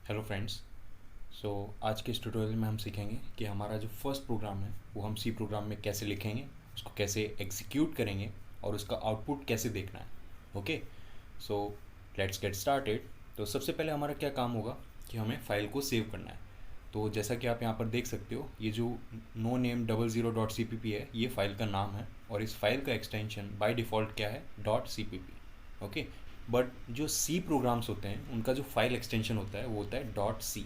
Hello friends. सो आज के इस ट्यूटोरियल में हम सीखेंगे कि हमारा जो फर्स्ट प्रोग्राम है वो हम सी प्रोग्राम में कैसे लिखेंगे, उसको कैसे एग्जीक्यूट करेंगे और उसका आउटपुट कैसे देखना है। Okay, so let's get started. तो सबसे पहले हमारा क्या काम होगा कि हमें फ़ाइल को सेव करना है। तो जैसा कि आप यहाँ पर देख सकते हो, ये जो नो नेम 00.cpp है, ये फ़ाइल का नाम है और इस फाइल का एक्सटेंशन बाय डिफ़ॉल्ट क्या है, .cpp। ओके, बट जो सी प्रोग्राम्स होते हैं उनका जो फाइल एक्सटेंशन होता है वो होता है .c।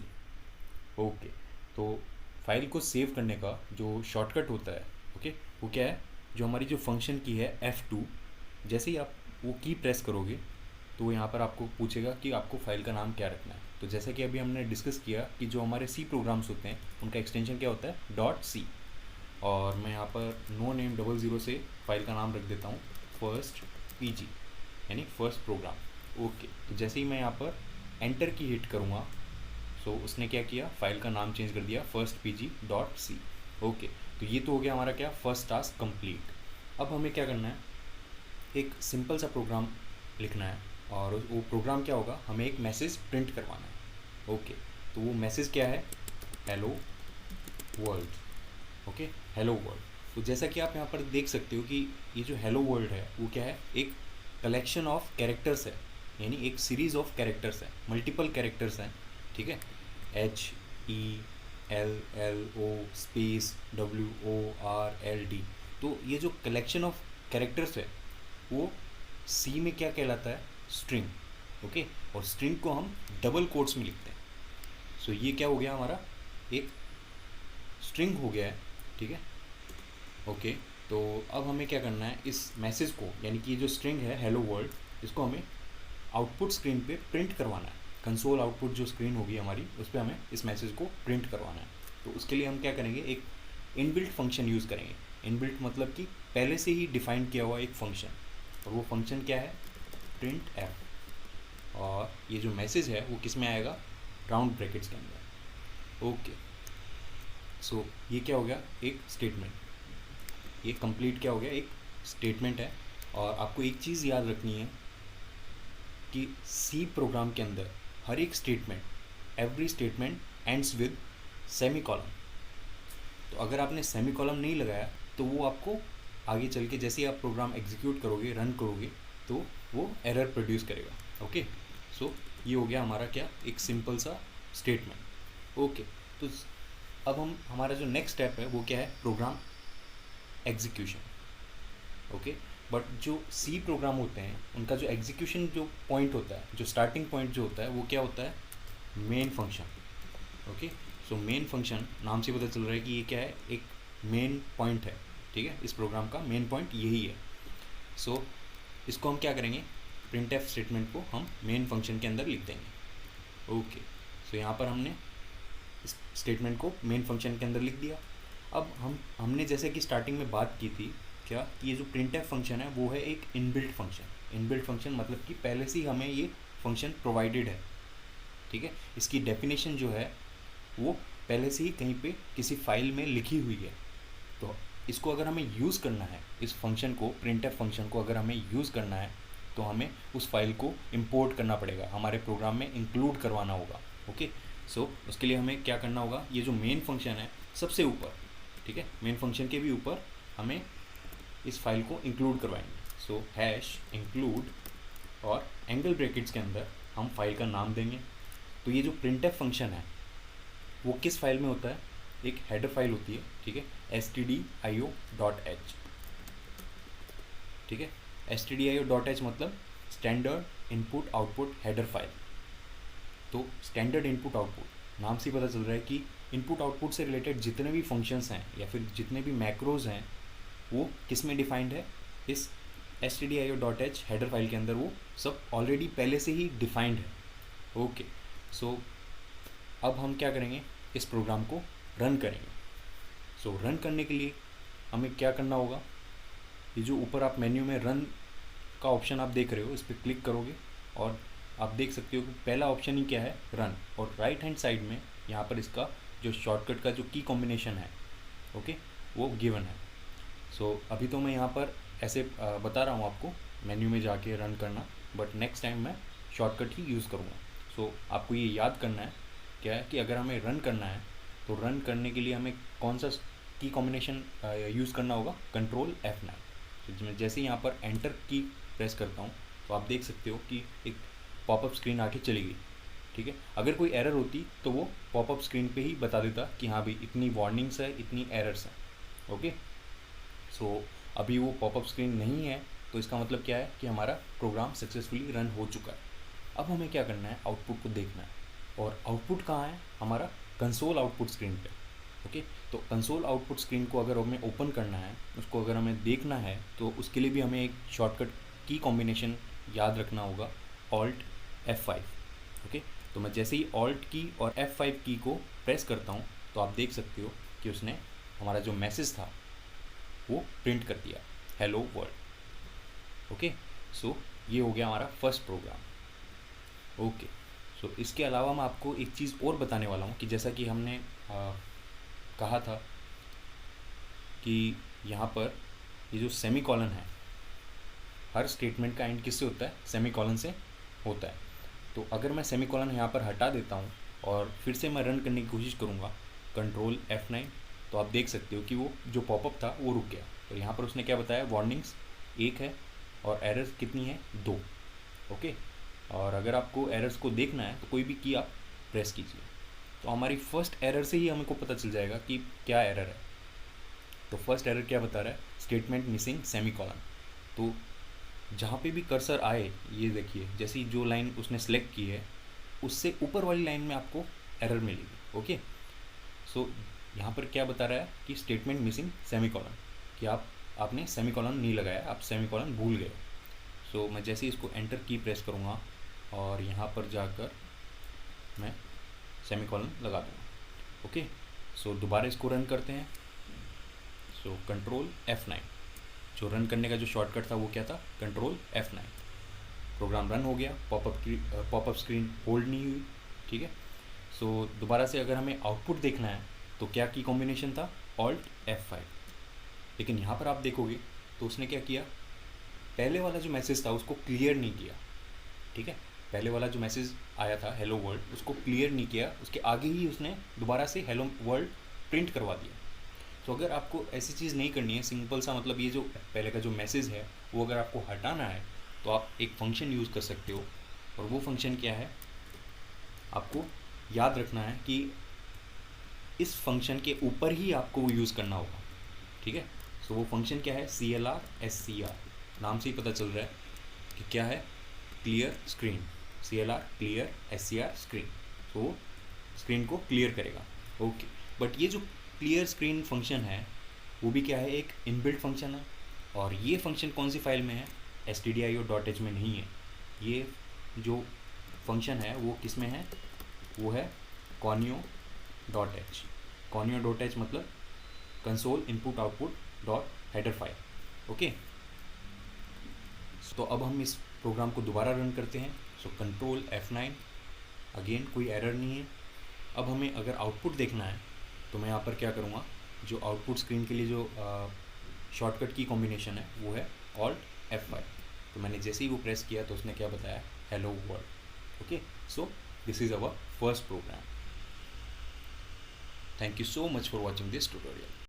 ओके, तो फाइल को सेव करने का जो शॉर्टकट होता है, ओके, वो क्या है, जो हमारी जो फंक्शन की है F2, जैसे ही आप वो की प्रेस करोगे तो यहाँ पर आपको पूछेगा कि आपको फाइल का नाम क्या रखना है। तो जैसा कि अभी हमने डिस्कस किया कि जो हमारे सी प्रोग्राम्स होते हैं उनका एक्सटेंशन क्या होता है, .c। और मैं यहाँ पर नो नेम 00 से फाइल का नाम रख देता हूँ फर्स्ट PG, यानी फर्स्ट प्रोग्राम। ओके, तो जैसे ही मैं यहाँ पर एंटर की हिट करूँगा सो उसने क्या किया, फाइल का नाम चेंज कर दिया firstpg.c। ओके, तो ये तो हो गया हमारा क्या, फर्स्ट टास्क कंप्लीट। अब हमें क्या करना है, एक सिंपल सा प्रोग्राम लिखना है और वो प्रोग्राम क्या होगा, हमें एक मैसेज प्रिंट करवाना है। ओके, तो वो मैसेज क्या है, hello world. Okay, hello world. तो जैसा कि आप यहाँ पर देख सकते हो कि ये जो हेलो वर्ल्ड है वो क्या है, एक कलेक्शन ऑफ कैरेक्टर्स है, यानी एक सीरीज ऑफ कैरेक्टर्स है, मल्टीपल कैरेक्टर्स हैं। ठीक है, HELLO स्पेस WORLD। तो ये जो कलेक्शन ऑफ कैरेक्टर्स है वो सी में क्या कहलाता है, स्ट्रिंग। ओके, और स्ट्रिंग को हम डबल कोट्स में लिखते हैं। सो ये क्या हो गया, हमारा एक स्ट्रिंग हो गया है। ठीक है, ओके, तो अब हमें क्या करना है, इस मैसेज को, यानी कि ये जो स्ट्रिंग है हेलो वर्ल्ड, इसको हमें आउटपुट स्क्रीन पे प्रिंट करवाना है। कंसोल आउटपुट जो स्क्रीन होगी हमारी, उस पर हमें इस मैसेज को प्रिंट करवाना है। तो उसके लिए हम क्या करेंगे, एक इनबिल्ट फंक्शन यूज़ करेंगे। इनबिल्ट मतलब कि पहले से ही डिफाइन किया हुआ एक फंक्शन, और वो फंक्शन क्या है, प्रिंट एफ। और ये जो मैसेज है वो किस में आएगा, राउंड ब्रैकेट्स के अंदर। ओके, सो ये क्या हो गया, एक स्टेटमेंट, ये कंप्लीट क्या हो गया, एक स्टेटमेंट है। और आपको एक चीज़ याद रखनी है कि सी प्रोग्राम के अंदर हर एक statement, every statement ends with semi column. तो अगर आपने सेमी कॉलम नहीं लगाया तो वो आपको आगे चल के जैसे ही आप प्रोग्राम एग्जीक्यूट करोगे, रन करोगे, तो वो एरर प्रोड्यूस करेगा। ओके, सो ये हो गया हमारा क्या, एक सिंपल सा स्टेटमेंट। ओके, तो अब हम, हमारा जो नेक्स्ट स्टेप है वो क्या है, प्रोग्राम एग्जीक्यूशन। ओके, बट जो सी प्रोग्राम होते हैं उनका जो एग्जीक्यूशन जो पॉइंट होता है, जो स्टार्टिंग पॉइंट जो होता है वो क्या होता है, main function. Okay, so main function नाम से पता चल रहा है कि ये क्या है, एक मेन पॉइंट है। ठीक है, इस प्रोग्राम का मेन पॉइंट यही है। सो इसको हम क्या करेंगे, प्रिंट एफ स्टेटमेंट को हम मेन फंक्शन के अंदर लिख देंगे। ओके, सो यहाँ पर हमने इस स्टेटमेंट को मेन फंक्शन के अंदर लिख दिया। अब हमने जैसे कि स्टार्टिंग में बात की थी क्या, कि ये जो प्रिंट एफ फंक्शन है वो है एक इनबिल्ट फंक्शन। इनबिल्ट फंक्शन मतलब कि पहले से ही हमें ये फंक्शन प्रोवाइडेड है। ठीक है, इसकी डेफिनेशन जो है वो पहले से ही कहीं पे किसी फाइल में लिखी हुई है। तो इसको अगर हमें यूज़ करना है, इस फंक्शन को, प्रिंट एफ फंक्शन को अगर हमें यूज़ करना है तो हमें उस फाइल को इंपोर्ट करना पड़ेगा, हमारे प्रोग्राम में इंक्लूड करवाना होगा। ओके, सो उसके लिए हमें क्या करना होगा, ये जो मेन फंक्शन है सबसे ऊपर, ठीक है, मेन फंक्शन के भी ऊपर हमें इस फाइल को इंक्लूड करवाएंगे। सो हैश इंक्लूड और एंगल ब्रैकेट्स के अंदर हम फाइल का नाम देंगे। तो ये जो प्रिंट एफ फंक्शन है वो किस फाइल में होता है, एक हेडर फाइल होती है। ठीक है, stdio.h। ठीक है, stdio.h मतलब standard input output header file. तो स्टैंडर्ड इनपुट आउटपुट नाम से पता चल रहा है कि इनपुट आउटपुट से रिलेटेड जितने भी फंक्शंस हैं या फिर जितने भी मैक्रोज हैं वो किस में डिफाइंड है, इस stdio.h हेडर फाइल के अंदर वो सब ऑलरेडी पहले से ही डिफाइंड है। ओके, सो अब हम क्या करेंगे, इस प्रोग्राम को रन करेंगे। सो रन करने के लिए हमें क्या करना होगा, ये जो ऊपर आप मेन्यू में रन का ऑप्शन आप देख रहे हो, इस पर क्लिक करोगे और आप देख सकते हो कि पहला ऑप्शन ही क्या है, रन, और राइट हैंड साइड में यहाँ पर इसका जो शॉर्टकट का जो की कॉम्बिनेशन है, ओके, वो गिवन है। सो अभी तो मैं यहाँ पर ऐसे बता रहा हूँ आपको मेन्यू में जाके रन करना, बट नेक्स्ट टाइम मैं शॉर्टकट ही यूज़ करूँगा। सो आपको ये याद करना है क्या है कि अगर हमें रन करना है तो रन करने के लिए हमें कौन सा की कॉम्बिनेशन यूज़ करना होगा, कंट्रोल F9। तो मैं जैसे ही यहाँ पर एंटर की प्रेस करता हूँ तो आप देख सकते हो कि एक पॉपअप स्क्रीन आके चली गई, ठीक है। अगर कोई एरर होती तो वो पॉपअप स्क्रीन पे ही बता देता कि हाँ भाई इतनी वार्निंग्स है, इतनी एरर्स हैं, ओके। सो अभी वो पॉपअप स्क्रीन नहीं है, तो इसका मतलब क्या है कि हमारा प्रोग्राम सक्सेसफुली रन हो चुका है। अब हमें क्या करना है, आउटपुट को देखना है, और आउटपुट कहाँ है, हमारा कंसोल आउटपुट स्क्रीन पे, ओके। तो कंसोल आउटपुट स्क्रीन को अगर हमें ओपन करना है, उसको अगर हमें देखना है, तो उसके लिए भी हमें एक शॉर्टकट की कॉम्बिनेशन याद रखना होगा, Alt F5, ओके। तो मैं जैसे ही Alt की और F5 की को प्रेस करता हूँ तो आप देख सकते हो कि उसने हमारा जो मैसेज था वो प्रिंट कर दिया, हेलो वर्ल्ड, ओके। सो ये हो गया हमारा फर्स्ट प्रोग्राम, ओके। सो इसके अलावा मैं आपको एक चीज़ और बताने वाला हूँ कि जैसा कि हमने कहा था कि यहाँ पर ये जो सेमी कॉलन है, हर स्टेटमेंट का एंड किससे होता है, सेमी कॉलन से होता है। तो अगर मैं सेमी कॉलन यहाँ पर हटा देता हूँ और फिर से मैं रन करने की कोशिश करूँगा, कंट्रोल F9, तो आप देख सकते हो कि वो जो पॉपअप था वो रुक गया। तो यहाँ पर उसने क्या बताया, वार्निंग्स 1 है और एरर्स कितनी है, 2, ओके। और अगर आपको एरर्स को देखना है तो कोई भी की आप प्रेस कीजिए, तो हमारी फर्स्ट एरर से ही हमको पता चल जाएगा कि क्या एरर है। तो फर्स्ट एरर क्या बता रहा है, स्टेटमेंट मिसिंग सेमी कॉलन। तो जहाँ पे भी कर्सर आए, ये देखिए जैसे ही जो लाइन उसने सेलेक्ट की है उससे ऊपर वाली लाइन में आपको एरर मिलेगी, ओके। सो यहाँ पर क्या बता रहा है कि स्टेटमेंट मिसिंग सेमी कॉलन, कि आपने सेमी कॉलन नहीं लगाया, आप सेमी कॉलन भूल गए। सो मैं जैसे ही इसको एंटर की प्रेस करूँगा और यहाँ पर जाकर मैं सेमी कॉलन लगा दूँगा, ओके। सो दोबारा इसको रन करते हैं। सो कंट्रोल F9, जो रन करने का जो शॉर्टकट था वो क्या था, कंट्रोल F9। प्रोग्राम रन हो गया, पॉपअप स्क्रीन होल्ड नहीं हुई, ठीक है। सो दोबारा से अगर हमें आउटपुट देखना है तो क्या की कॉम्बिनेशन था, Alt F5। लेकिन यहाँ पर आप देखोगे तो उसने क्या किया, पहले वाला जो मैसेज था उसको क्लियर नहीं किया, ठीक है। पहले वाला जो मैसेज आया था हेलो वर्ल्ड, उसको क्लियर नहीं किया, उसके आगे ही उसने दोबारा से हेलो वर्ल्ड प्रिंट करवा दिया। तो अगर आपको ऐसी चीज़ नहीं करनी है, सिंपल सा मतलब ये जो पहले का जो मैसेज है वो अगर आपको हटाना है तो आप एक फंक्शन यूज़ कर सकते हो, और वो फंक्शन क्या है, आपको याद रखना है कि इस फंक्शन के ऊपर ही आपको वो यूज़ करना होगा, ठीक है। सो वो फंक्शन क्या है, CLR SCR, नाम से ही पता चल रहा है कि क्या है, clear screen, CLR clear SCR screen, तो वो स्क्रीन को क्लियर करेगा, ओके। बट ये जो क्लियर स्क्रीन फंक्शन है वो भी क्या है, एक इनबिल्ट फंक्शन है, और ये फंक्शन कौन सी फाइल में है, stdio.h में नहीं है। ये जो फंक्शन है वो किस में है, वो है conio.h। conio.h मतलब console input output dot header file, okay. तो अब हम इस प्रोग्राम को दोबारा रन करते हैं। सो कंट्रोल F9, अगेन कोई एरर नहीं है। अब हमें अगर आउटपुट देखना है तो मैं यहाँ पर क्या करूँगा, जो आउटपुट स्क्रीन के लिए जो शॉर्टकट की कॉम्बिनेशन है वो है Alt F5। तो मैंने जैसे ही वो प्रेस किया तो उसने क्या बताया, hello world, okay. So this is our first program. Thank you so much for watching this tutorial.